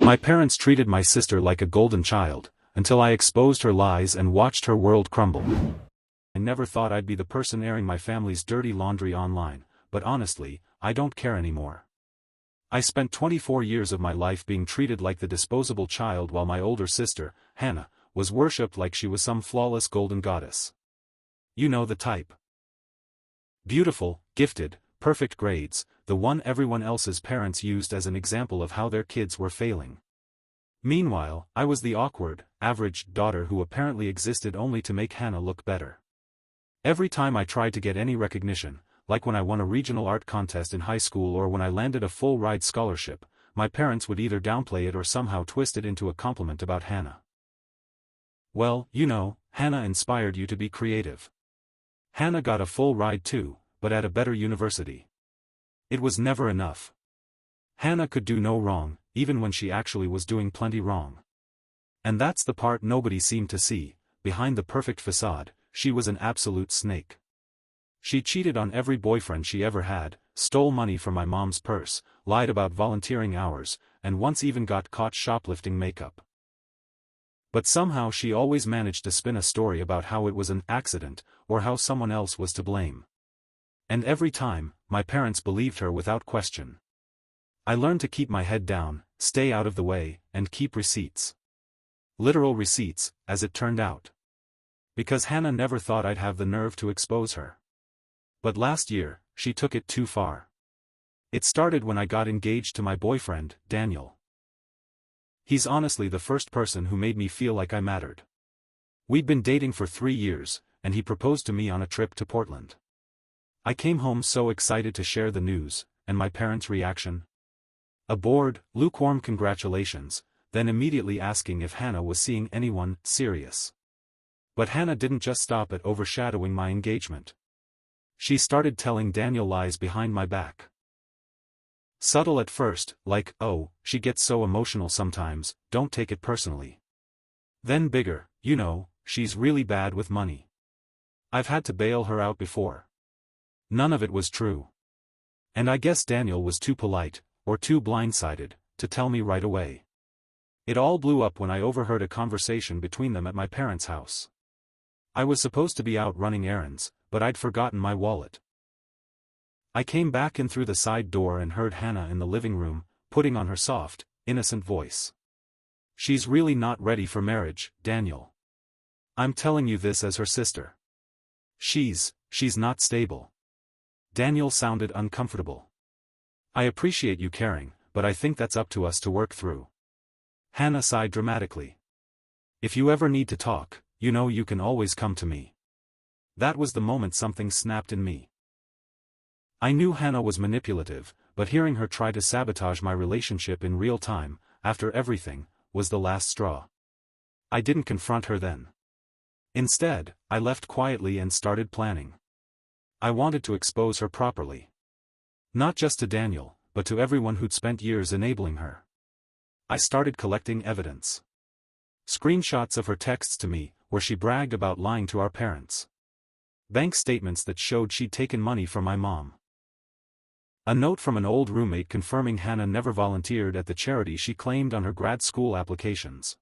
My parents treated my sister like a golden child, until I exposed her lies and watched her world crumble. I never thought I'd be the person airing my family's dirty laundry online, but honestly, I don't care anymore. I spent 24 years of my life being treated like the disposable child while my older sister, Hannah, was worshipped like she was some flawless golden goddess. You know the type. Beautiful, gifted, perfect grades, the one everyone else's parents used as an example of how their kids were failing. Meanwhile, I was the awkward, average daughter who apparently existed only to make Hannah look better. Every time I tried to get any recognition, like when I won a regional art contest in high school or when I landed a full-ride scholarship, my parents would either downplay it or somehow twist it into a compliment about Hannah. Well, you know, Hannah inspired you to be creative. Hannah got a full ride too, but at a better university. It was never enough. Hannah could do no wrong, even when she actually was doing plenty wrong. And that's the part nobody seemed to see. Behind the perfect facade, she was an absolute snake. She cheated on every boyfriend she ever had, stole money from my mom's purse, lied about volunteering hours, and once even got caught shoplifting makeup. But somehow she always managed to spin a story about how it was an accident, or how someone else was to blame. And every time, my parents believed her without question. I learned to keep my head down, stay out of the way, and keep receipts. Literal receipts, as it turned out. Because Hannah never thought I'd have the nerve to expose her. But last year, she took it too far. It started when I got engaged to my boyfriend, Daniel. He's honestly the first person who made me feel like I mattered. We'd been dating for 3 years, and he proposed to me on a trip to Portland. I came home so excited to share the news, and my parents' reaction? A bored, lukewarm congratulations, then immediately asking if Hannah was seeing anyone serious. But Hannah didn't just stop at overshadowing my engagement. She started telling Daniel lies behind my back. Subtle at first, like, "Oh, she gets so emotional sometimes, don't take it personally." Then bigger, "You know, she's really bad with money. I've had to bail her out before." None of it was true. And I guess Daniel was too polite, or too blindsided, to tell me right away. It all blew up when I overheard a conversation between them at my parents' house. I was supposed to be out running errands, but I'd forgotten my wallet. I came back in through the side door and heard Hannah in the living room, putting on her soft, innocent voice. "She's really not ready for marriage, Daniel. I'm telling you this as her sister. She's not stable." Daniel sounded uncomfortable. "I appreciate you caring, but I think that's up to us to work through." Hannah sighed dramatically. "If you ever need to talk, you know you can always come to me." That was the moment something snapped in me. I knew Hannah was manipulative, but hearing her try to sabotage my relationship in real time, after everything, was the last straw. I didn't confront her then. Instead, I left quietly and started planning. I wanted to expose her properly. Not just to Daniel, but to everyone who'd spent years enabling her. I started collecting evidence. Screenshots of her texts to me, where she bragged about lying to our parents. Bank statements that showed she'd taken money from my mom. A note from an old roommate confirming Hannah never volunteered at the charity she claimed on her grad school applications.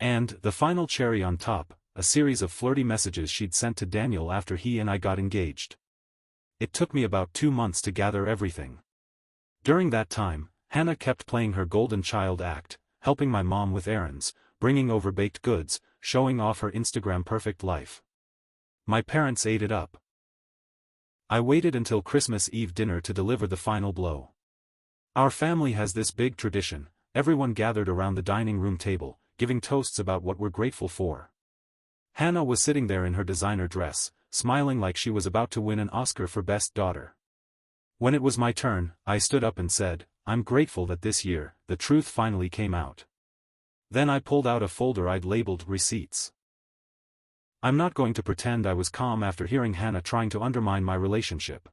And, the final cherry on top, a series of flirty messages she'd sent to Daniel after he and I got engaged. It took me about 2 months to gather everything. During that time, Hannah kept playing her golden child act, helping my mom with errands, bringing over baked goods, showing off her Instagram perfect life. My parents ate it up. I waited until Christmas Eve dinner to deliver the final blow. Our family has this big tradition, everyone gathered around the dining room table, giving toasts about what we're grateful for. Hannah was sitting there in her designer dress, smiling like she was about to win an Oscar for Best Daughter. When it was my turn, I stood up and said, "I'm grateful that this year, the truth finally came out." Then I pulled out a folder I'd labeled receipts. I'm not going to pretend I was calm after hearing Hannah trying to undermine my relationship.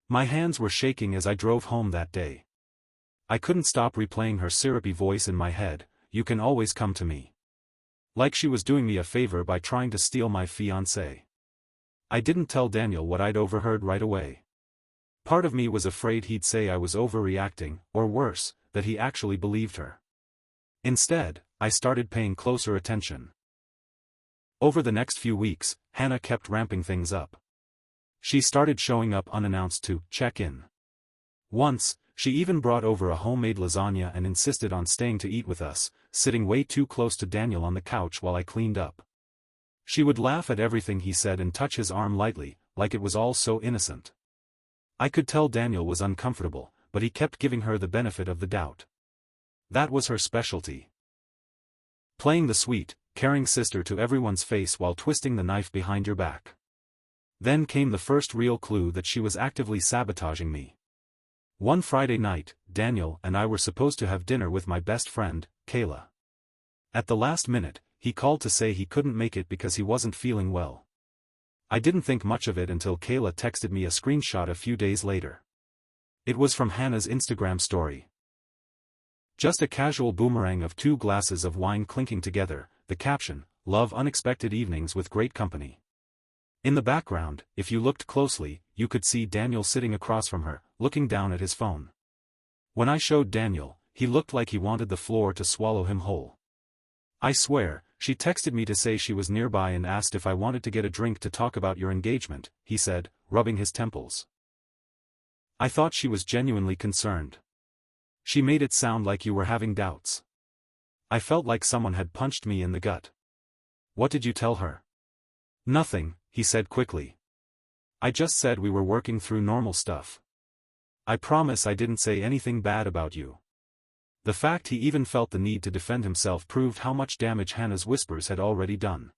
My hands were shaking as I drove home that day. I couldn't stop replaying her syrupy voice in my head, "You can always come to me." Like she was doing me a favor by trying to steal my fiancé. I didn't tell Daniel what I'd overheard right away. Part of me was afraid he'd say I was overreacting, or worse, that he actually believed her. Instead, I started paying closer attention. Over the next few weeks, Hannah kept ramping things up. She started showing up unannounced to check in. Once, she even brought over a homemade lasagna and insisted on staying to eat with us, sitting way too close to Daniel on the couch while I cleaned up. She would laugh at everything he said and touch his arm lightly, like it was all so innocent. I could tell Daniel was uncomfortable, but he kept giving her the benefit of the doubt. That was her specialty. Playing the sweet, caring sister to everyone's face while twisting the knife behind your back. Then came the first real clue that she was actively sabotaging me. One Friday night, Daniel and I were supposed to have dinner with my best friend, Kayla. At the last minute, he called to say he couldn't make it because he wasn't feeling well. I didn't think much of it until Kayla texted me a screenshot a few days later. It was from Hannah's Instagram story. Just a casual boomerang of 2 glasses of wine clinking together, the caption, "Love unexpected evenings with great company." In the background, if you looked closely, you could see Daniel sitting across from her, looking down at his phone. When I showed Daniel, he looked like he wanted the floor to swallow him whole. I swear, she texted me to say she was nearby and asked if I wanted to get a drink to talk about your engagement, he said, rubbing his temples. I thought she was genuinely concerned. She made it sound like you were having doubts. I felt like someone had punched me in the gut. What did you tell her? Nothing, he said quickly. I just said we were working through normal stuff. I promise I didn't say anything bad about you. The fact he even felt the need to defend himself proved how much damage Hannah's whispers had already done.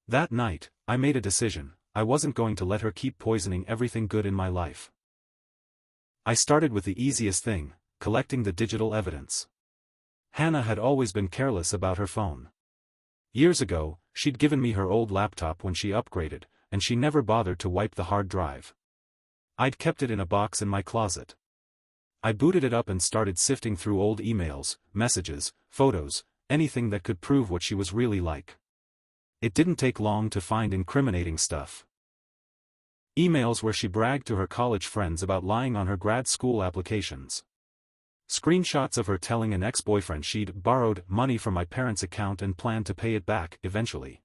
That night, I made a decision. I wasn't going to let her keep poisoning everything good in my life. I started with the easiest thing, collecting the digital evidence. Hannah had always been careless about her phone. Years ago, she'd given me her old laptop when she upgraded, and she never bothered to wipe the hard drive. I'd kept it in a box in my closet. I booted it up and started sifting through old emails, messages, photos, anything that could prove what she was really like. It didn't take long to find incriminating stuff. Emails where she bragged to her college friends about lying on her grad school applications. Screenshots of her telling an ex-boyfriend she'd borrowed money from my parents' account and planned to pay it back eventually.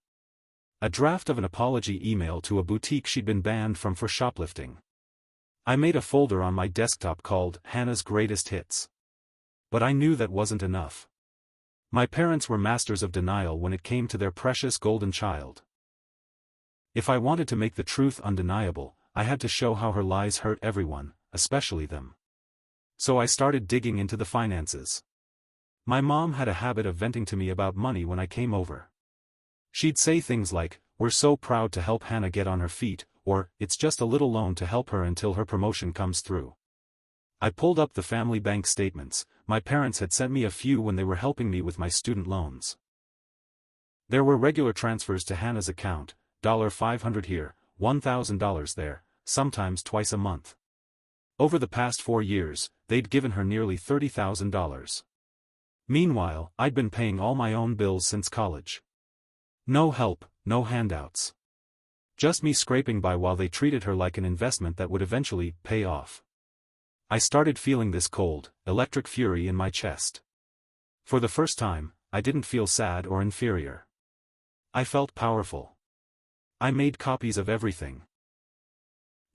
A draft of an apology email to a boutique she'd been banned from for shoplifting. I made a folder on my desktop called Hannah's Greatest Hits. But I knew that wasn't enough. My parents were masters of denial when it came to their precious golden child. If I wanted to make the truth undeniable, I had to show how her lies hurt everyone, especially them. So I started digging into the finances. My mom had a habit of venting to me about money when I came over. She'd say things like, "We're so proud to help Hannah get on her feet," or, "It's just a little loan to help her until her promotion comes through." I pulled up the family bank statements. My parents had sent me a few when they were helping me with my student loans. There were regular transfers to Hannah's account, $500 here, $1,000 there, sometimes twice a month. Over the past 4 years, they'd given her nearly $30,000. Meanwhile, I'd been paying all my own bills since college. No help, no handouts. Just me scraping by while they treated her like an investment that would eventually pay off. I started feeling this cold, electric fury in my chest. For the first time, I didn't feel sad or inferior. I felt powerful. I made copies of everything.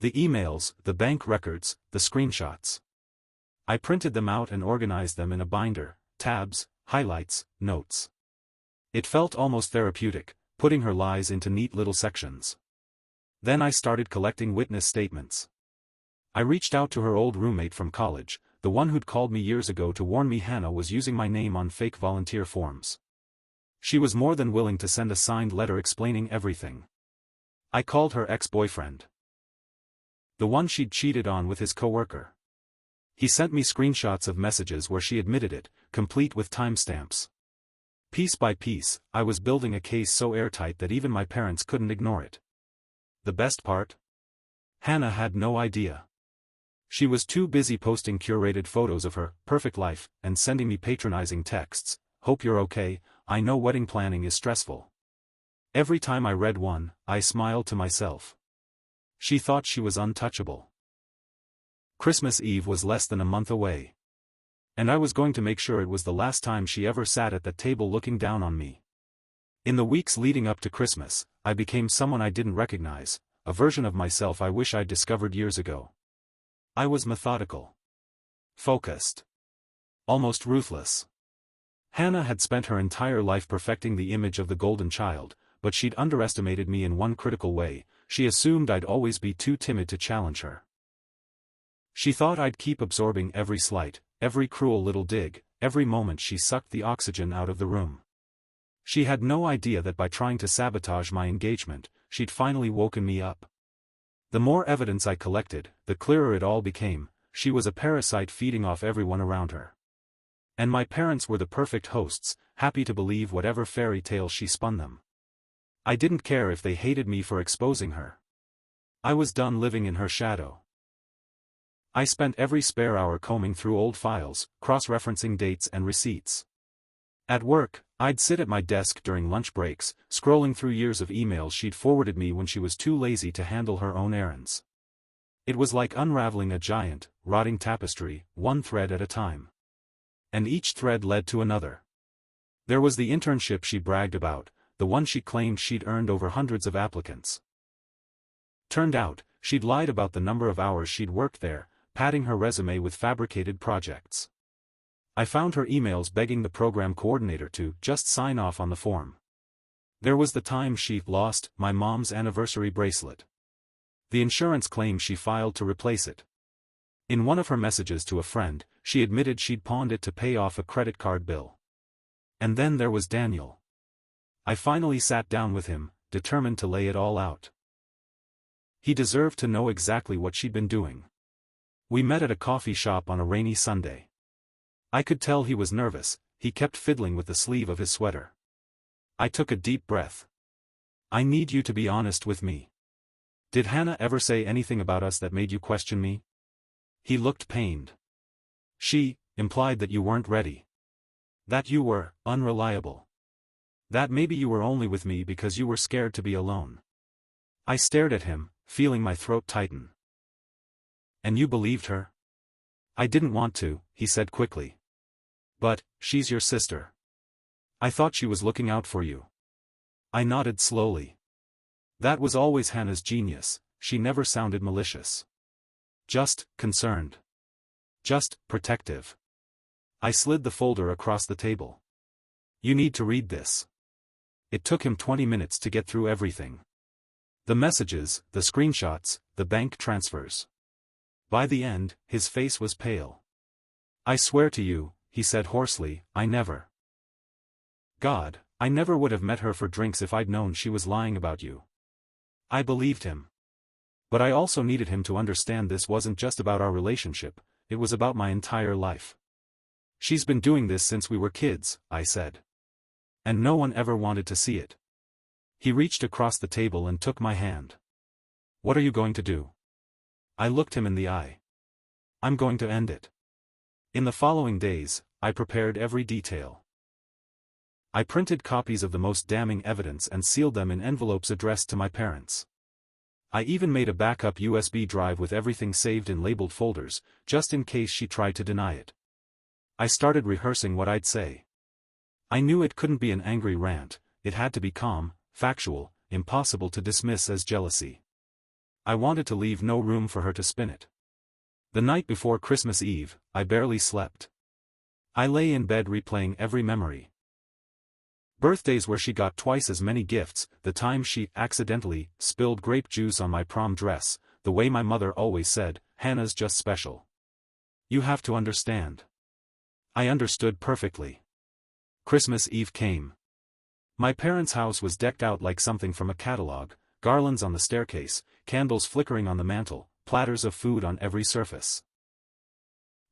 The emails, the bank records, the screenshots. I printed them out and organized them in a binder, tabs, highlights, notes. It felt almost therapeutic, putting her lies into neat little sections. Then I started collecting witness statements. I reached out to her old roommate from college, the one who'd called me years ago to warn me Hannah was using my name on fake volunteer forms. She was more than willing to send a signed letter explaining everything. I called her ex-boyfriend. The one she'd cheated on with his coworker. He sent me screenshots of messages where she admitted it, complete with timestamps. Piece by piece, I was building a case so airtight that even my parents couldn't ignore it. The best part? Hannah had no idea. She was too busy posting curated photos of her perfect life and sending me patronizing texts. "Hope you're okay, I know wedding planning is stressful." Every time I read one, I smiled to myself. She thought she was untouchable. Christmas Eve was less than a month away. And I was going to make sure it was the last time she ever sat at that table looking down on me. In the weeks leading up to Christmas, I became someone I didn't recognize, a version of myself I wish I'd discovered years ago. I was methodical, focused, almost ruthless. Hannah had spent her entire life perfecting the image of the golden child, but she'd underestimated me in one critical way. She assumed I'd always be too timid to challenge her. She thought I'd keep absorbing every slight, every cruel little dig, every moment she sucked the oxygen out of the room. She had no idea that by trying to sabotage my engagement, she'd finally woken me up. The more evidence I collected, the clearer it all became. She was a parasite feeding off everyone around her. And my parents were the perfect hosts, happy to believe whatever fairy tale she spun them. I didn't care if they hated me for exposing her. I was done living in her shadow. I spent every spare hour combing through old files, cross-referencing dates and receipts. At work, I'd sit at my desk during lunch breaks, scrolling through years of emails she'd forwarded me when she was too lazy to handle her own errands. It was like unraveling a giant, rotting tapestry, one thread at a time. And each thread led to another. There was the internship she bragged about, the one she claimed she'd earned over hundreds of applicants. Turned out, she'd lied about the number of hours she'd worked there, padding her resume with fabricated projects. I found her emails begging the program coordinator to just sign off on the form. There was the time she lost my mom's anniversary bracelet. The insurance claim she filed to replace it. In one of her messages to a friend, she admitted she'd pawned it to pay off a credit card bill. And then there was Daniel. I finally sat down with him, determined to lay it all out. He deserved to know exactly what she'd been doing. We met at a coffee shop on a rainy Sunday. I could tell he was nervous. He kept fiddling with the sleeve of his sweater. I took a deep breath. I need you to be honest with me. Did Hannah ever say anything about us that made you question me? He looked pained. She implied that you weren't ready. That you were unreliable. That maybe you were only with me because you were scared to be alone. I stared at him, feeling my throat tighten. And you believed her? I didn't want to, he said quickly. But, she's your sister. I thought she was looking out for you. I nodded slowly. That was always Hannah's genius, she never sounded malicious. Just concerned. Just protective. I slid the folder across the table. You need to read this. It took him 20 minutes to get through everything. The messages, the screenshots, the bank transfers. By the end, his face was pale. I swear to you, he said hoarsely, I never would have met her for drinks if I'd known she was lying about you. I believed him. But I also needed him to understand this wasn't just about our relationship, it was about my entire life. She's been doing this since we were kids, I said. And no one ever wanted to see it. He reached across the table and took my hand. What are you going to do? I looked him in the eye. I'm going to end it. In the following days, I prepared every detail. I printed copies of the most damning evidence and sealed them in envelopes addressed to my parents. I even made a backup USB drive with everything saved in labeled folders, just in case she tried to deny it. I started rehearsing what I'd say. I knew it couldn't be an angry rant, it had to be calm, factual, impossible to dismiss as jealousy. I wanted to leave no room for her to spin it. The night before Christmas Eve, I barely slept. I lay in bed replaying every memory. Birthdays where she got twice as many gifts, the time she accidentally spilled grape juice on my prom dress, the way my mother always said, Hannah's just special. You have to understand. I understood perfectly. Christmas Eve came. My parents' house was decked out like something from a catalog, garlands on the staircase, candles flickering on the mantel, platters of food on every surface.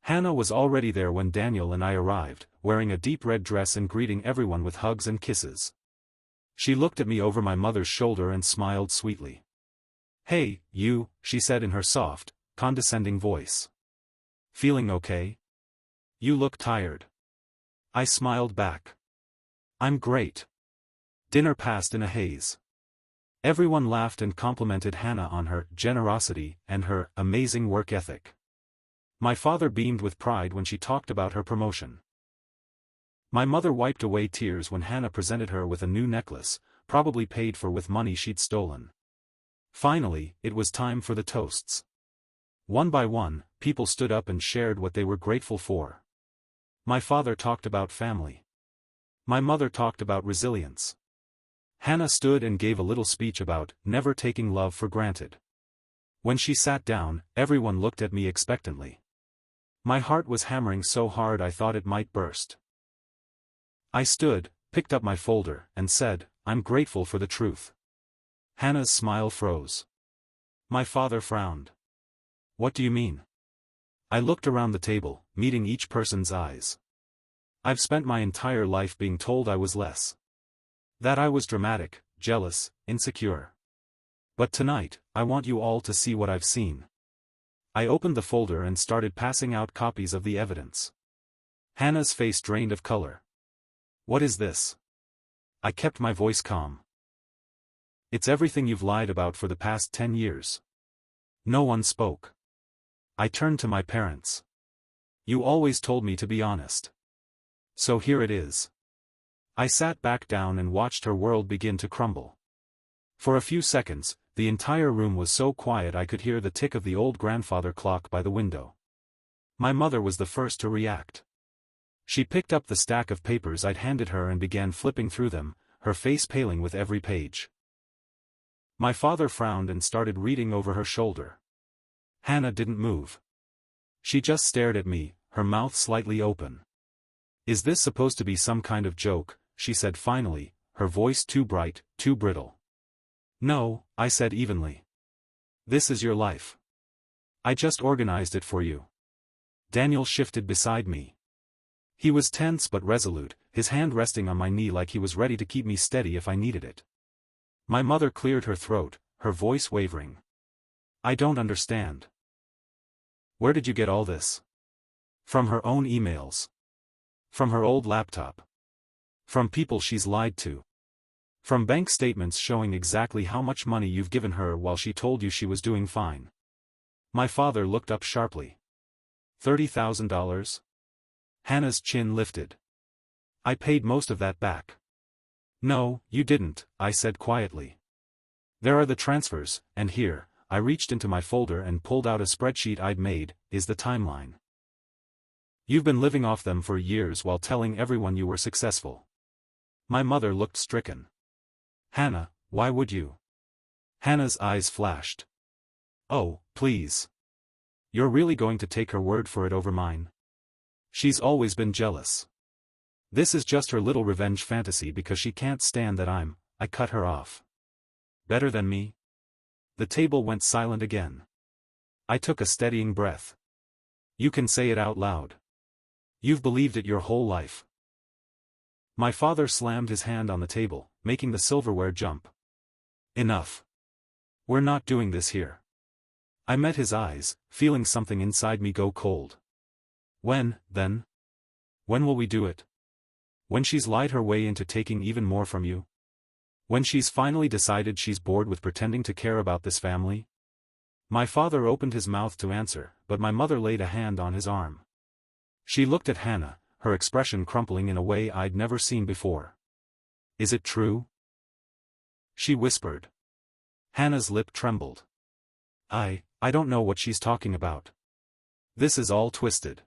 Hannah was already there when Daniel and I arrived, wearing a deep red dress and greeting everyone with hugs and kisses. She looked at me over my mother's shoulder and smiled sweetly. Hey, you, she said in her soft, condescending voice. Feeling okay? You look tired. I smiled back. I'm great. Dinner passed in a haze. Everyone laughed and complimented Hannah on her generosity and her amazing work ethic. My father beamed with pride when she talked about her promotion. My mother wiped away tears when Hannah presented her with a new necklace, probably paid for with money she'd stolen. Finally, it was time for the toasts. One by one, people stood up and shared what they were grateful for. My father talked about family. My mother talked about resilience. Hannah stood and gave a little speech about never taking love for granted. When she sat down, everyone looked at me expectantly. My heart was hammering so hard I thought it might burst. I stood, picked up my folder, and said, "I'm grateful for the truth." Hannah's smile froze. My father frowned. "What do you mean?" I looked around the table, meeting each person's eyes. I've spent my entire life being told I was less. That I was dramatic, jealous, insecure. But tonight, I want you all to see what I've seen. I opened the folder and started passing out copies of the evidence. Hannah's face drained of color. "What is this?" I kept my voice calm. "It's everything you've lied about for the past 10 years. No one spoke. I turned to my parents. "You always told me to be honest. So here it is." I sat back down and watched her world begin to crumble. For a few seconds, the entire room was so quiet I could hear the tick of the old grandfather clock by the window. My mother was the first to react. She picked up the stack of papers I'd handed her and began flipping through them, her face paling with every page. My father frowned and started reading over her shoulder. Hannah didn't move. She just stared at me, her mouth slightly open. "Is this supposed to be some kind of joke?" she said finally, her voice too bright, too brittle. "No," I said evenly. "This is your life. I just organized it for you." Daniel shifted beside me. He was tense but resolute, his hand resting on my knee like he was ready to keep me steady if I needed it. My mother cleared her throat, her voice wavering. "I don't understand. Where did you get all this?" "From her own emails. From her old laptop. From people she's lied to. From bank statements showing exactly how much money you've given her while she told you she was doing fine." My father looked up sharply. $30,000? Hannah's chin lifted. "I paid most of that back." "No, you didn't," I said quietly. "There are the transfers, and here," I reached into my folder and pulled out a spreadsheet I'd made, "is the timeline. You've been living off them for years while telling everyone you were successful." My mother looked stricken. "Hannah, why would you?" Hannah's eyes flashed. "Oh, please. You're really going to take her word for it over mine?" "She's always been jealous. This is just her little revenge fantasy because she can't stand that I cut her off. Better than me?" The table went silent again. I took a steadying breath. "You can say it out loud. You've believed it your whole life." My father slammed his hand on the table, making the silverware jump. "Enough. We're not doing this here." I met his eyes, feeling something inside me go cold. "When, then? When will we do it? When she's lied her way into taking even more from you? When she's finally decided she's bored with pretending to care about this family?" My father opened his mouth to answer, but my mother laid a hand on his arm. She looked at Hannah, her expression crumpling in a way I'd never seen before. "Is it true?" she whispered. Hannah's lip trembled. I don't know what she's talking about. This is all twisted.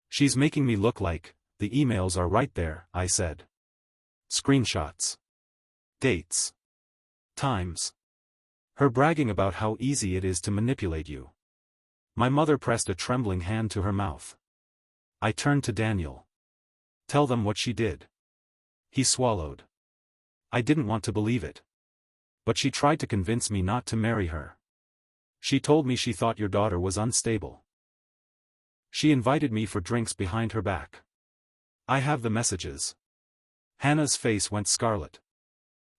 She's making me look like, the emails are right there," I said. "Screenshots. Dates. Times. Her bragging about how easy it is to manipulate you." My mother pressed a trembling hand to her mouth. I turned to Daniel. "Tell them what she did." He swallowed. "I didn't want to believe it. But she tried to convince me not to marry her. She told me she thought your daughter was unstable. She invited me for drinks behind her back. I have the messages." Hannah's face went scarlet.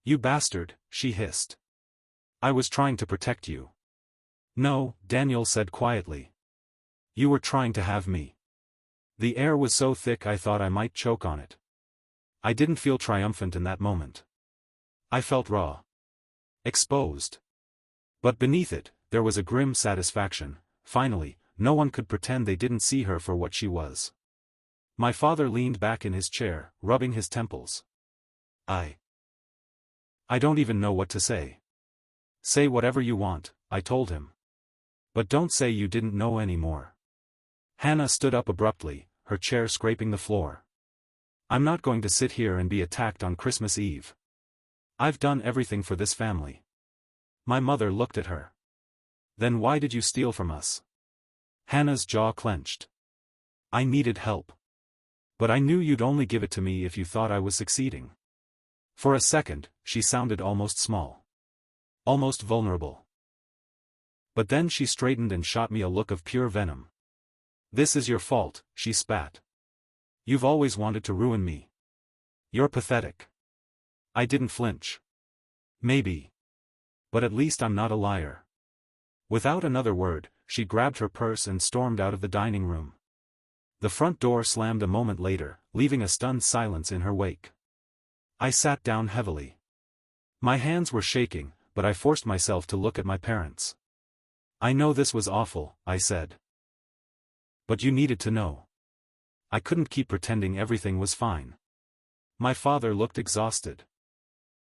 "You bastard," she hissed. "I was trying to protect you." "No," Daniel said quietly. "You were trying to have me." The air was so thick I thought I might choke on it. I didn't feel triumphant in that moment. I felt raw. Exposed. But beneath it, there was a grim satisfaction. Finally, no one could pretend they didn't see her for what she was. My father leaned back in his chair, rubbing his temples. I don't even know what to say. Say whatever you want, I told him. But don't say you didn't know anymore. Hannah stood up abruptly, her chair scraping the floor. I'm not going to sit here and be attacked on Christmas Eve. I've done everything for this family. My mother looked at her. Then why did you steal from us? Hannah's jaw clenched. I needed help. But I knew you'd only give it to me if you thought I was succeeding. For a second, she sounded almost small. Almost vulnerable. But then she straightened and shot me a look of pure venom. This is your fault, she spat. You've always wanted to ruin me. You're pathetic. I didn't flinch. Maybe. But at least I'm not a liar. Without another word, she grabbed her purse and stormed out of the dining room. The front door slammed a moment later, leaving a stunned silence in her wake. I sat down heavily. My hands were shaking, but I forced myself to look at my parents. I know this was awful, I said. But you needed to know. I couldn't keep pretending everything was fine. My father looked exhausted.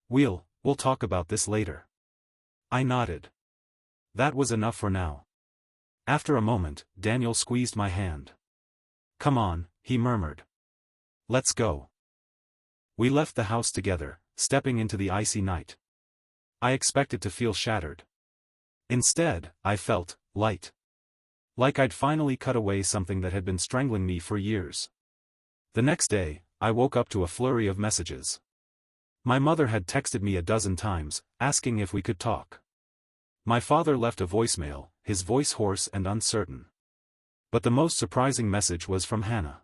We'll talk about this later. I nodded. That was enough for now. After a moment, Daniel squeezed my hand. Come on, he murmured. Let's go. We left the house together, stepping into the icy night. I expected to feel shattered. Instead, I felt light. Like I'd finally cut away something that had been strangling me for years. The next day, I woke up to a flurry of messages. My mother had texted me a dozen times, asking if we could talk. My father left a voicemail, his voice hoarse and uncertain. But the most surprising message was from Hannah.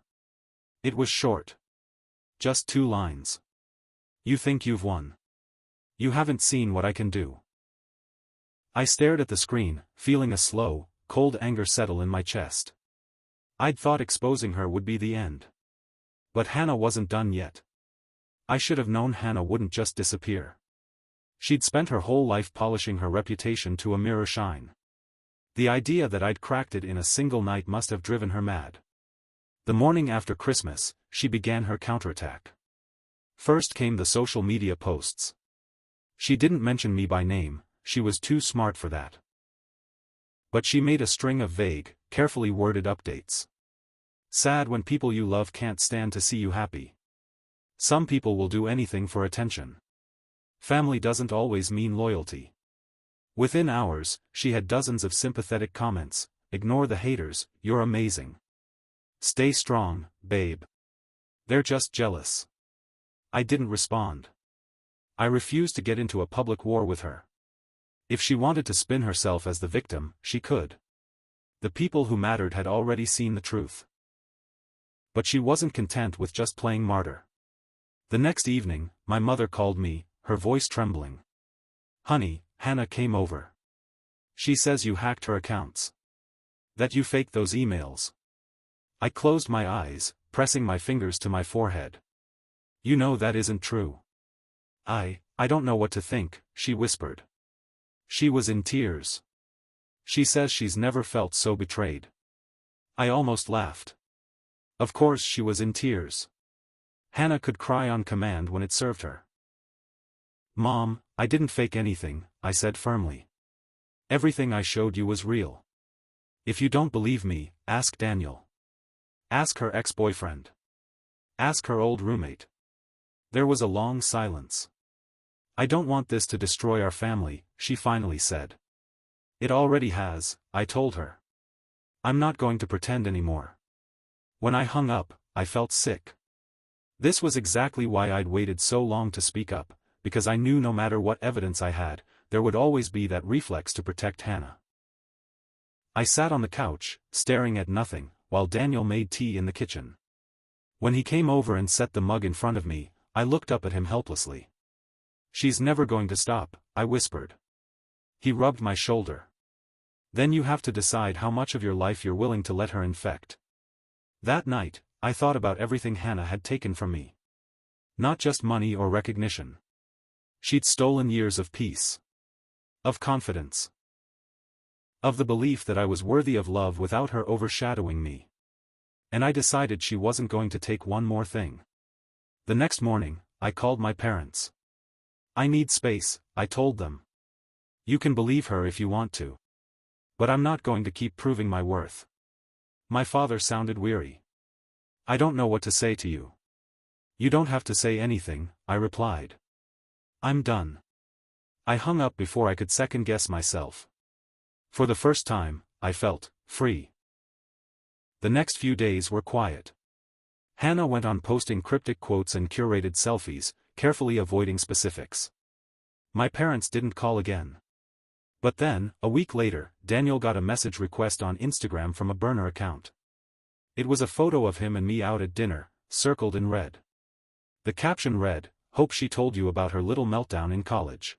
It was short. Just 2 lines. You think you've won. You haven't seen what I can do. I stared at the screen, feeling a slow, cold anger settle in my chest. I'd thought exposing her would be the end. But Hannah wasn't done yet. I should have known Hannah wouldn't just disappear. She'd spent her whole life polishing her reputation to a mirror shine. The idea that I'd cracked it in a single night must have driven her mad. The morning after Christmas, she began her counterattack. First came the social media posts. She didn't mention me by name, she was too smart for that. But she made a string of vague, carefully worded updates. Sad when people you love can't stand to see you happy. Some people will do anything for attention. Family doesn't always mean loyalty. Within hours, she had dozens of sympathetic comments. Ignore the haters, you're amazing. Stay strong, babe. They're just jealous. I didn't respond. I refused to get into a public war with her. If she wanted to spin herself as the victim, she could. The people who mattered had already seen the truth. But she wasn't content with just playing martyr. The next evening, my mother called me, her voice trembling. Honey, Hannah came over. She says you hacked her accounts. That you faked those emails. I closed my eyes, pressing my fingers to my forehead. You know that isn't true. I don't know what to think, she whispered. She was in tears. She says she's never felt so betrayed. I almost laughed. Of course she was in tears. Hannah could cry on command when it served her. Mom, I didn't fake anything, I said firmly. Everything I showed you was real. If you don't believe me, ask Daniel. Ask her ex-boyfriend. Ask her old roommate. There was a long silence. I don't want this to destroy our family, she finally said. It already has, I told her. I'm not going to pretend anymore. When I hung up, I felt sick. This was exactly why I'd waited so long to speak up, because I knew no matter what evidence I had, there would always be that reflex to protect Hannah. I sat on the couch, staring at nothing, while Daniel made tea in the kitchen. When he came over and set the mug in front of me, I looked up at him helplessly. She's never going to stop, I whispered. He rubbed my shoulder. Then you have to decide how much of your life you're willing to let her infect. That night, I thought about everything Hannah had taken from me. Not just money or recognition. She'd stolen years of peace. Of confidence. Of the belief that I was worthy of love without her overshadowing me. And I decided she wasn't going to take one more thing. The next morning, I called my parents. I need space, I told them. You can believe her if you want to. But I'm not going to keep proving my worth. My father sounded weary. I don't know what to say to you. You don't have to say anything, I replied. I'm done. I hung up before I could second-guess myself. For the first time, I felt free. The next few days were quiet. Hannah went on posting cryptic quotes and curated selfies, carefully avoiding specifics. My parents didn't call again. But then, a week later, Daniel got a message request on Instagram from a burner account. It was a photo of him and me out at dinner, circled in red. The caption read, "Hope she told you about her little meltdown in college.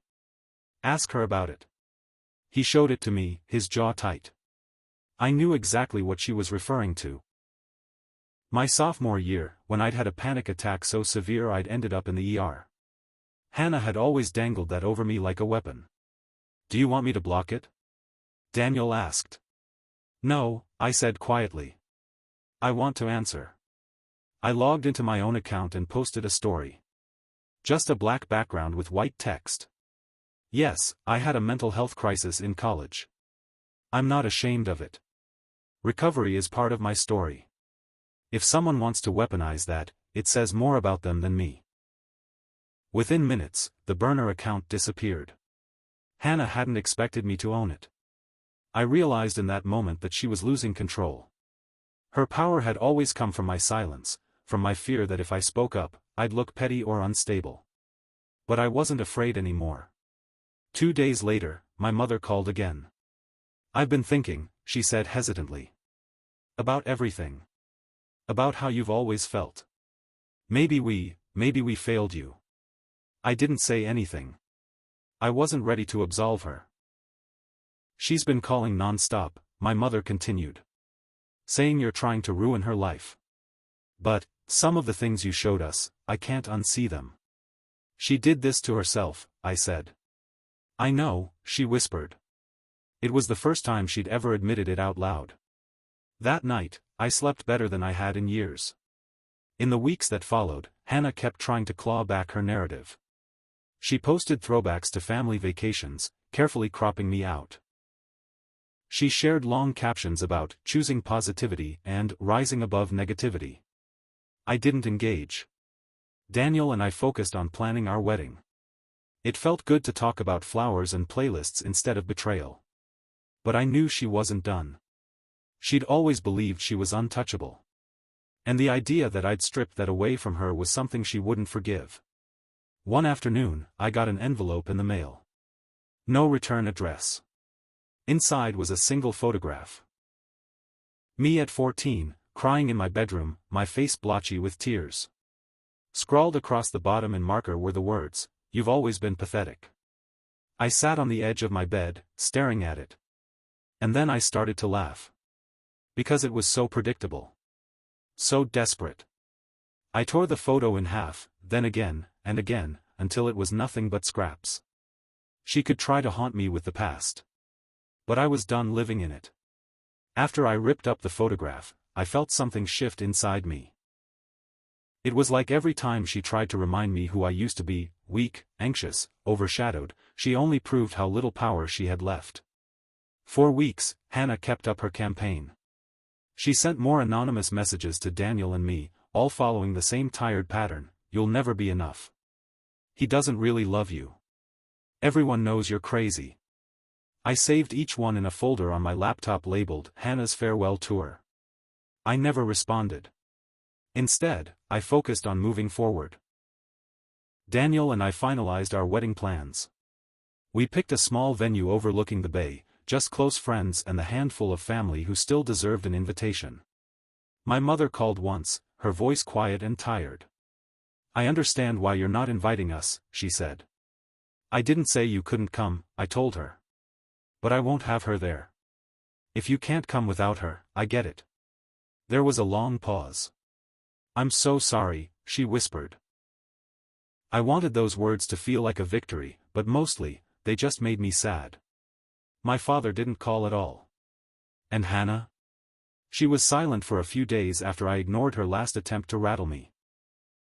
Ask her about it." He showed it to me, his jaw tight. I knew exactly what she was referring to. My sophomore year, when I'd had a panic attack so severe I'd ended up in the ER. Hannah had always dangled that over me like a weapon. "Do you want me to block it?" Daniel asked. "No," I said quietly. "I want to answer." I logged into my own account and posted a story. Just a black background with white text. Yes, I had a mental health crisis in college. I'm not ashamed of it. Recovery is part of my story. If someone wants to weaponize that, it says more about them than me. Within minutes, the burner account disappeared. Hannah hadn't expected me to own it. I realized in that moment that she was losing control. Her power had always come from my silence, from my fear that if I spoke up, I'd look petty or unstable. But I wasn't afraid anymore. 2 days later, my mother called again. "I've been thinking," she said hesitantly. "About everything. About how you've always felt. Maybe we failed you." I didn't say anything. I wasn't ready to absolve her. "She's been calling non-stop," my mother continued. "Saying you're trying to ruin her life. But, some of the things you showed us, I can't unsee them." "She did this to herself," I said. "I know," she whispered. It was the first time she'd ever admitted it out loud. That night, I slept better than I had in years. In the weeks that followed, Hannah kept trying to claw back her narrative. She posted throwbacks to family vacations, carefully cropping me out. She shared long captions about choosing positivity and rising above negativity. I didn't engage. Daniel and I focused on planning our wedding. It felt good to talk about flowers and playlists instead of betrayal. But I knew she wasn't done. She'd always believed she was untouchable. And the idea that I'd stripped that away from her was something she wouldn't forgive. One afternoon, I got an envelope in the mail. No return address. Inside was a single photograph. Me at 14, crying in my bedroom, my face blotchy with tears. Scrawled across the bottom in marker were the words, "You've always been pathetic." I sat on the edge of my bed, staring at it. And then I started to laugh. Because it was so predictable. So desperate. I tore the photo in half, then again, and again, until it was nothing but scraps. She could try to haunt me with the past. But I was done living in it. After I ripped up the photograph, I felt something shift inside me. It was like every time she tried to remind me who I used to be, weak, anxious, overshadowed, she only proved how little power she had left. For weeks, Hannah kept up her campaign. She sent more anonymous messages to Daniel and me, all following the same tired pattern: "You'll never be enough. He doesn't really love you. Everyone knows you're crazy." I saved each one in a folder on my laptop labeled Hannah's Farewell Tour. I never responded. Instead, I focused on moving forward. Daniel and I finalized our wedding plans. We picked a small venue overlooking the bay, just close friends and the handful of family who still deserved an invitation. My mother called once, her voice quiet and tired. "I understand why you're not inviting us," she said. "I didn't say you couldn't come," I told her. "But I won't have her there." "If you can't come without her, I get it." There was a long pause. "I'm so sorry," she whispered. I wanted those words to feel like a victory, but mostly, they just made me sad. My father didn't call at all. And Hannah? She was silent for a few days after I ignored her last attempt to rattle me.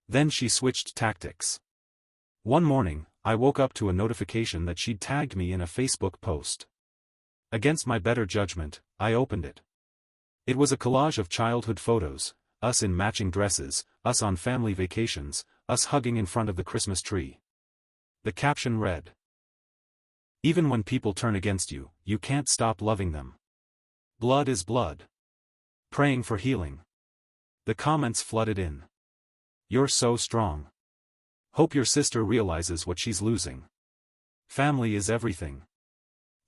Then she switched tactics. One morning, I woke up to a notification that she'd tagged me in a Facebook post. Against my better judgment, I opened it. It was a collage of childhood photos, us in matching dresses, us on family vacations, us hugging in front of the Christmas tree. The caption read, "Even when people turn against you, you can't stop loving them. Blood is blood. Praying for healing." The comments flooded in. "You're so strong. Hope your sister realizes what she's losing. Family is everything."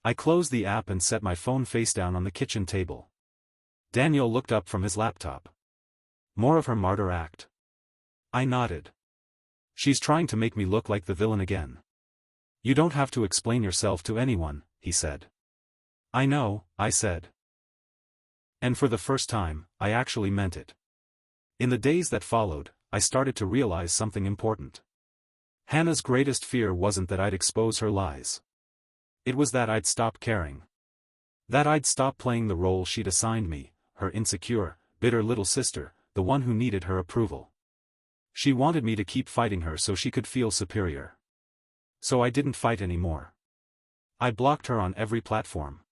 I closed the app and set my phone face down on the kitchen table. Daniel looked up from his laptop. "More of her martyr act?" I nodded. "She's trying to make me look like the villain again." "You don't have to explain yourself to anyone," he said. "I know," I said. And for the first time, I actually meant it. In the days that followed, I started to realize something important. Hannah's greatest fear wasn't that I'd expose her lies. It was that I'd stop caring. That I'd stop playing the role she'd assigned me, her insecure, bitter little sister, the one who needed her approval. She wanted me to keep fighting her so she could feel superior. So I didn't fight anymore. I blocked her on every platform.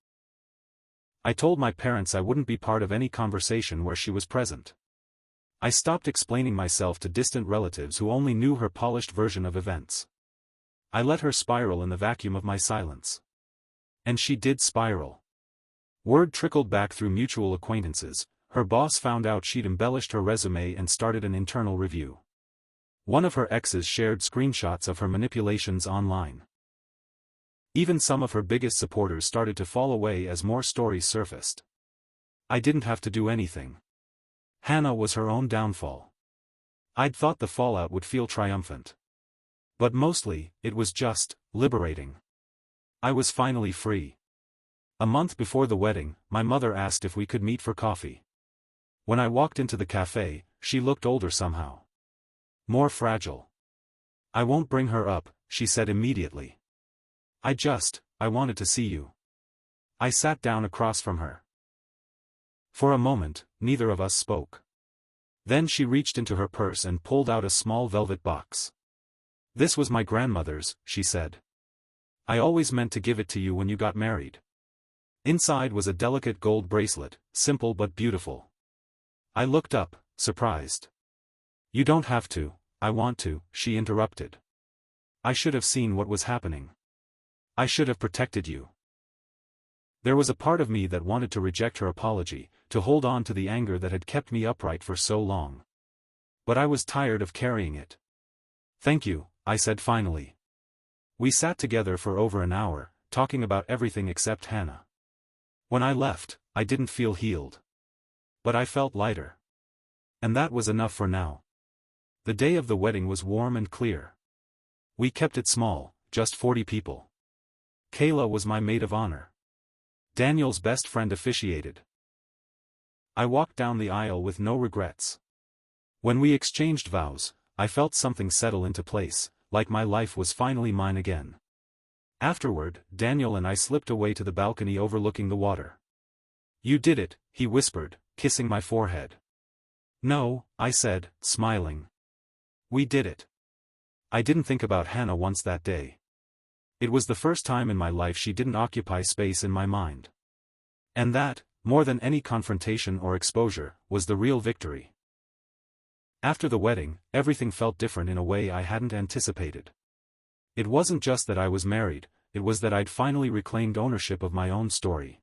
I told my parents I wouldn't be part of any conversation where she was present. I stopped explaining myself to distant relatives who only knew her polished version of events. I let her spiral in the vacuum of my silence. And she did spiral. Word trickled back through mutual acquaintances. Her boss found out she'd embellished her resume and started an internal review. One of her exes shared screenshots of her manipulations online. Even some of her biggest supporters started to fall away as more stories surfaced. I didn't have to do anything. Hannah was her own downfall. I'd thought the fallout would feel triumphant. But mostly, it was just liberating. I was finally free. A month before the wedding, my mother asked if we could meet for coffee. When I walked into the cafe, she looked older somehow. More fragile. "I won't bring her up," she said immediately. I wanted to see you." I sat down across from her. For a moment, neither of us spoke. Then she reached into her purse and pulled out a small velvet box. "This was my grandmother's," she said. "I always meant to give it to you when you got married." Inside was a delicate gold bracelet, simple but beautiful. I looked up, surprised. "You don't have to, I want to," she interrupted. "I should have seen what was happening. I should have protected you." There was a part of me that wanted to reject her apology, to hold on to the anger that had kept me upright for so long. But I was tired of carrying it. "Thank you," I said finally. We sat together for over an hour, talking about everything except Hannah. When I left, I didn't feel healed. But I felt lighter. And that was enough for now. The day of the wedding was warm and clear. We kept it small, just 40 people. Kayla was my maid of honor. Daniel's best friend officiated. I walked down the aisle with no regrets. When we exchanged vows, I felt something settle into place, like my life was finally mine again. Afterward, Daniel and I slipped away to the balcony overlooking the water. "You did it," he whispered, kissing my forehead. "No," I said, smiling. "We did it." I didn't think about Hannah once that day. It was the first time in my life she didn't occupy space in my mind. And that, more than any confrontation or exposure, was the real victory. After the wedding, everything felt different in a way I hadn't anticipated. It wasn't just that I was married, it was that I'd finally reclaimed ownership of my own story.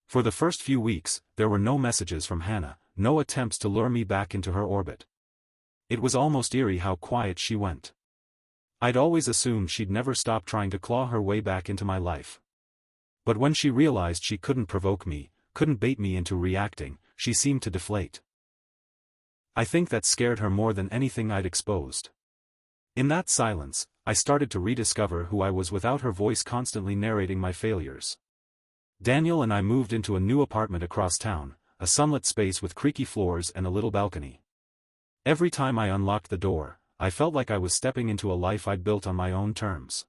For the first few weeks, there were no messages from Hannah, no attempts to lure me back into her orbit. It was almost eerie how quiet she went. I'd always assumed she'd never stop trying to claw her way back into my life. But when she realized she couldn't provoke me, couldn't bait me into reacting, she seemed to deflate. I think that scared her more than anything I'd exposed. In that silence, I started to rediscover who I was without her voice constantly narrating my failures. Daniel and I moved into a new apartment across town, a sunlit space with creaky floors and a little balcony. Every time I unlocked the door, I felt like I was stepping into a life I'd built on my own terms.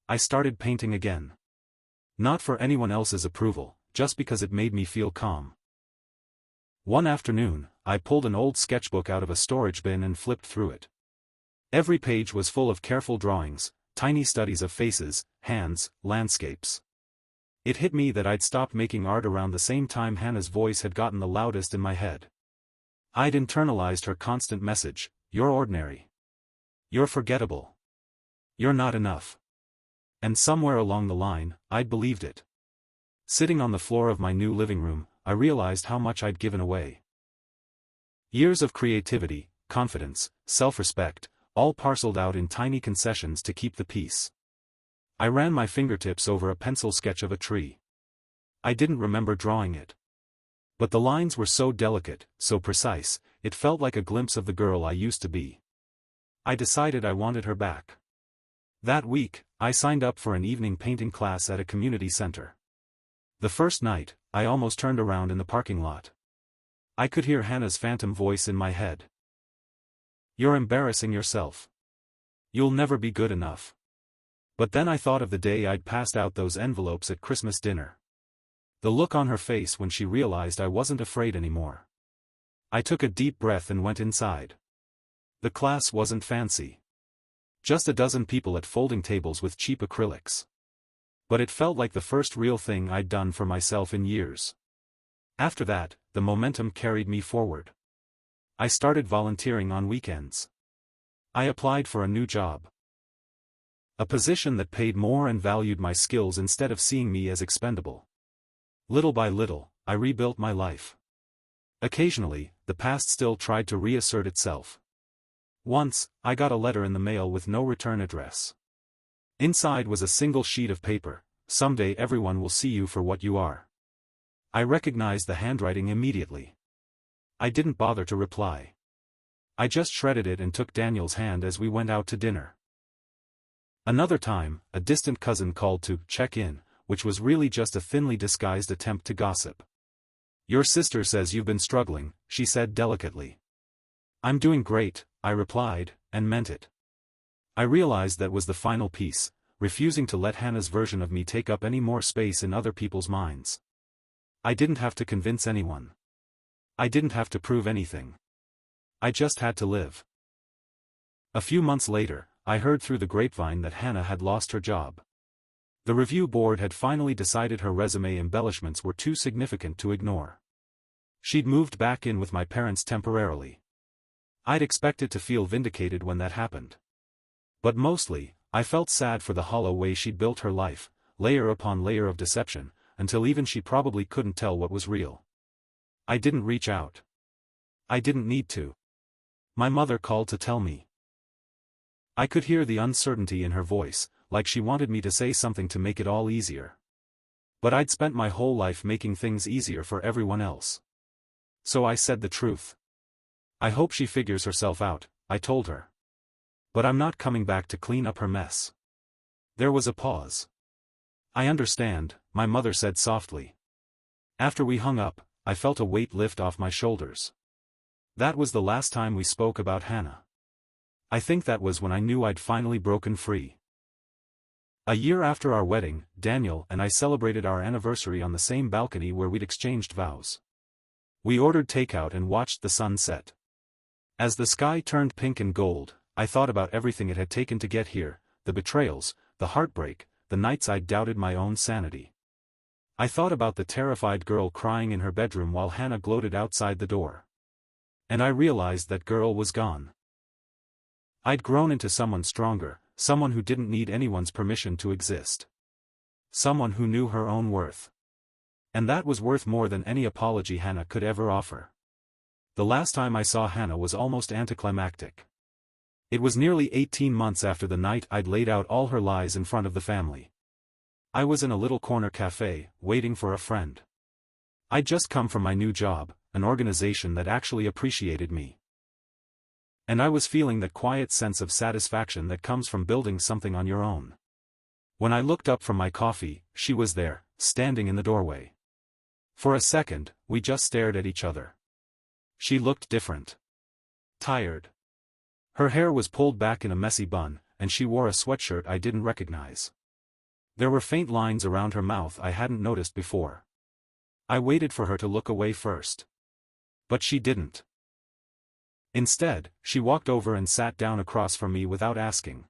I started painting again. Not for anyone else's approval, just because it made me feel calm. One afternoon, I pulled an old sketchbook out of a storage bin and flipped through it. Every page was full of careful drawings, tiny studies of faces, hands, landscapes. It hit me that I'd stopped making art around the same time Hannah's voice had gotten the loudest in my head. I'd internalized her constant message: "You're ordinary. You're forgettable. You're not enough." And somewhere along the line, I'd believed it. Sitting on the floor of my new living room, I realized how much I'd given away. Years of creativity, confidence, self-respect, all parceled out in tiny concessions to keep the peace. I ran my fingertips over a pencil sketch of a tree. I didn't remember drawing it. But the lines were so delicate, so precise, it felt like a glimpse of the girl I used to be. I decided I wanted her back. That week, I signed up for an evening painting class at a community center. The first night, I almost turned around in the parking lot. I could hear Hannah's phantom voice in my head. "You're embarrassing yourself. You'll never be good enough." But then I thought of the day I'd passed out those envelopes at Christmas dinner. The look on her face when she realized I wasn't afraid anymore. I took a deep breath and went inside. The class wasn't fancy. Just a dozen people at folding tables with cheap acrylics. But it felt like the first real thing I'd done for myself in years. After that, the momentum carried me forward. I started volunteering on weekends. I applied for a new job. A position that paid more and valued my skills instead of seeing me as expendable. Little by little, I rebuilt my life. Occasionally, the past still tried to reassert itself. Once, I got a letter in the mail with no return address. Inside was a single sheet of paper: "Someday everyone will see you for what you are." I recognized the handwriting immediately. I didn't bother to reply. I just shredded it and took Daniel's hand as we went out to dinner. Another time, a distant cousin called to check in, which was really just a thinly disguised attempt to gossip. "Your sister says you've been struggling," she said delicately. "I'm doing great," I replied, and meant it. I realized that was the final piece, refusing to let Hannah's version of me take up any more space in other people's minds. I didn't have to convince anyone. I didn't have to prove anything. I just had to live. A few months later, I heard through the grapevine that Hannah had lost her job. The review board had finally decided her resume embellishments were too significant to ignore. She'd moved back in with my parents temporarily. I'd expected to feel vindicated when that happened. But mostly, I felt sad for the hollow way she'd built her life, layer upon layer of deception, until even she probably couldn't tell what was real. I didn't reach out. I didn't need to. My mother called to tell me. I could hear the uncertainty in her voice, like she wanted me to say something to make it all easier. But I'd spent my whole life making things easier for everyone else. So I said the truth. "I hope she figures herself out," I told her. "But I'm not coming back to clean up her mess." There was a pause. "I understand," my mother said softly. After we hung up, I felt a weight lift off my shoulders. That was the last time we spoke about Hannah. I think that was when I knew I'd finally broken free. A year after our wedding, Daniel and I celebrated our anniversary on the same balcony where we'd exchanged vows. We ordered takeout and watched the sun set. As the sky turned pink and gold, I thought about everything it had taken to get here: the betrayals, the heartbreak, the nights I'd doubted my own sanity. I thought about the terrified girl crying in her bedroom while Hannah gloated outside the door. And I realized that girl was gone. I'd grown into someone stronger, someone who didn't need anyone's permission to exist. Someone who knew her own worth. And that was worth more than any apology Hannah could ever offer. The last time I saw Hannah was almost anticlimactic. It was nearly 18 months after the night I'd laid out all her lies in front of the family. I was in a little corner cafe, waiting for a friend. I'd just come from my new job, an organization that actually appreciated me. And I was feeling that quiet sense of satisfaction that comes from building something on your own. When I looked up from my coffee, she was there, standing in the doorway. For a second, we just stared at each other. She looked different. Tired. Her hair was pulled back in a messy bun, and she wore a sweatshirt I didn't recognize. There were faint lines around her mouth I hadn't noticed before. I waited for her to look away first. But she didn't. Instead, she walked over and sat down across from me without asking.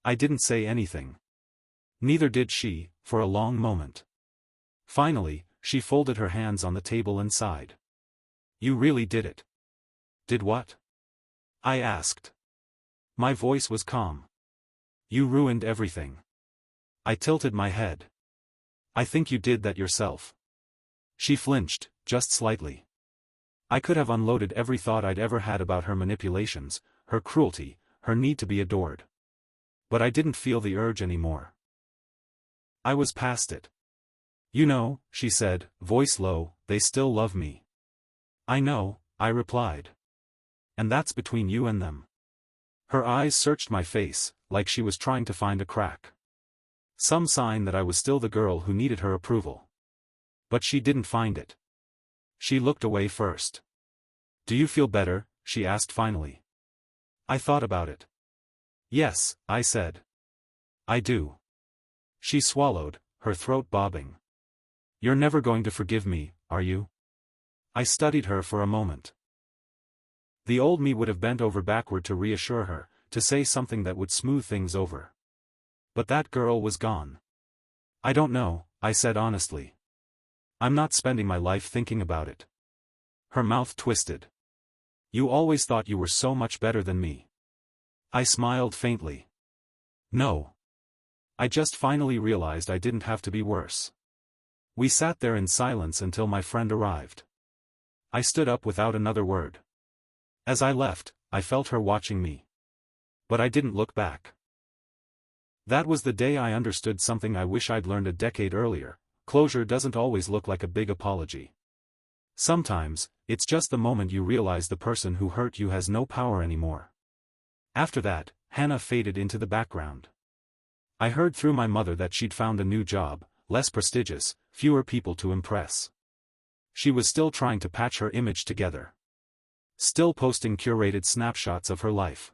I didn't say anything. Neither did she, for a long moment. Finally, she folded her hands on the table and sighed. "You really did it." "Did what?" I asked. My voice was calm. "You ruined everything." I tilted my head. "I think you did that yourself." She flinched, just slightly. I could have unloaded every thought I'd ever had about her manipulations, her cruelty, her need to be adored. But I didn't feel the urge anymore. I was past it. "You know," she said, voice low, "they still love me." "I know," I replied. "And that's between you and them." Her eyes searched my face, like she was trying to find a crack. Some sign that I was still the girl who needed her approval. But she didn't find it. She looked away first. "Do you feel better?" she asked finally. I thought about it. "Yes," I said. "I do." She swallowed, her throat bobbing. "You're never going to forgive me, are you?" I studied her for a moment. The old me would have bent over backward to reassure her, to say something that would smooth things over. But that girl was gone. "I don't know," I said honestly. "I'm not spending my life thinking about it." Her mouth twisted. "You always thought you were so much better than me." I smiled faintly. "No. I just finally realized I didn't have to be worse." We sat there in silence until my friend arrived. I stood up without another word. As I left, I felt her watching me. But I didn't look back. That was the day I understood something I wish I'd learned a decade earlier: closure doesn't always look like a big apology. Sometimes, it's just the moment you realize the person who hurt you has no power anymore. After that, Hannah faded into the background. I heard through my mother that she'd found a new job, less prestigious, fewer people to impress. She was still trying to patch her image together. Still posting curated snapshots of her life.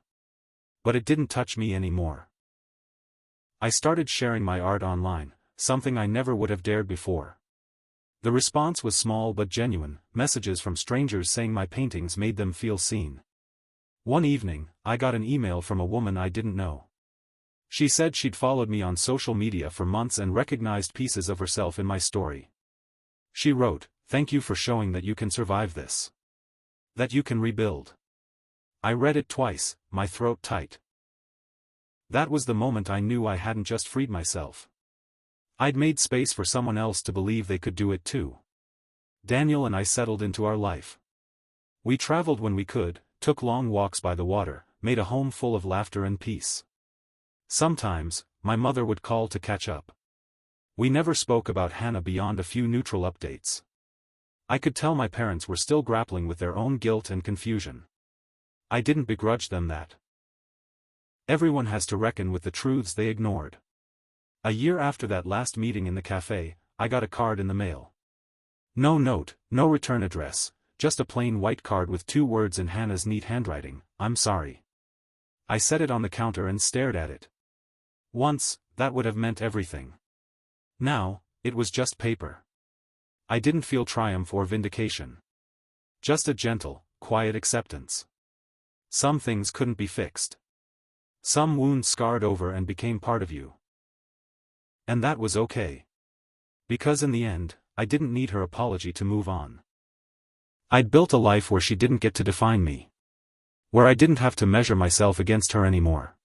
But it didn't touch me anymore. I started sharing my art online, something I never would have dared before. The response was small but genuine, messages from strangers saying my paintings made them feel seen. One evening, I got an email from a woman I didn't know. She said she'd followed me on social media for months and recognized pieces of herself in my story. She wrote, "Thank you for showing that you can survive this. That you can rebuild." I read it twice, my throat tight. That was the moment I knew I hadn't just freed myself. I'd made space for someone else to believe they could do it too. Daniel and I settled into our life. We traveled when we could, took long walks by the water, made a home full of laughter and peace. Sometimes, my mother would call to catch up. We never spoke about Hannah beyond a few neutral updates. I could tell my parents were still grappling with their own guilt and confusion. I didn't begrudge them that. Everyone has to reckon with the truths they ignored. A year after that last meeting in the cafe, I got a card in the mail. No note, no return address, just a plain white card with 2 words in Hannah's neat handwriting: "I'm sorry." I set it on the counter and stared at it. Once, that would have meant everything. Now, it was just paper. I didn't feel triumph or vindication. Just a gentle, quiet acceptance. Some things couldn't be fixed. Some wounds scarred over and became part of you. And that was okay. Because in the end, I didn't need her apology to move on. I'd built a life where she didn't get to define me. Where I didn't have to measure myself against her anymore.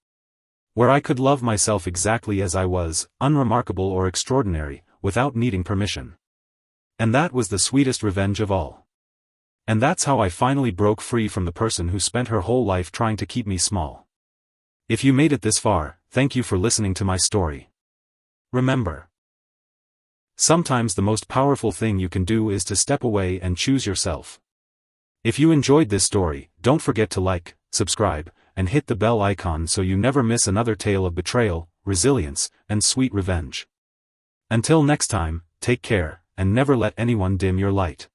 Where I could love myself exactly as I was, unremarkable or extraordinary, without needing permission. And that was the sweetest revenge of all. And that's how I finally broke free from the person who spent her whole life trying to keep me small. If you made it this far, thank you for listening to my story. Remember, sometimes the most powerful thing you can do is to step away and choose yourself. If you enjoyed this story, don't forget to like, subscribe, and hit the bell icon so you never miss another tale of betrayal, resilience, and sweet revenge. Until next time, take care, and never let anyone dim your light.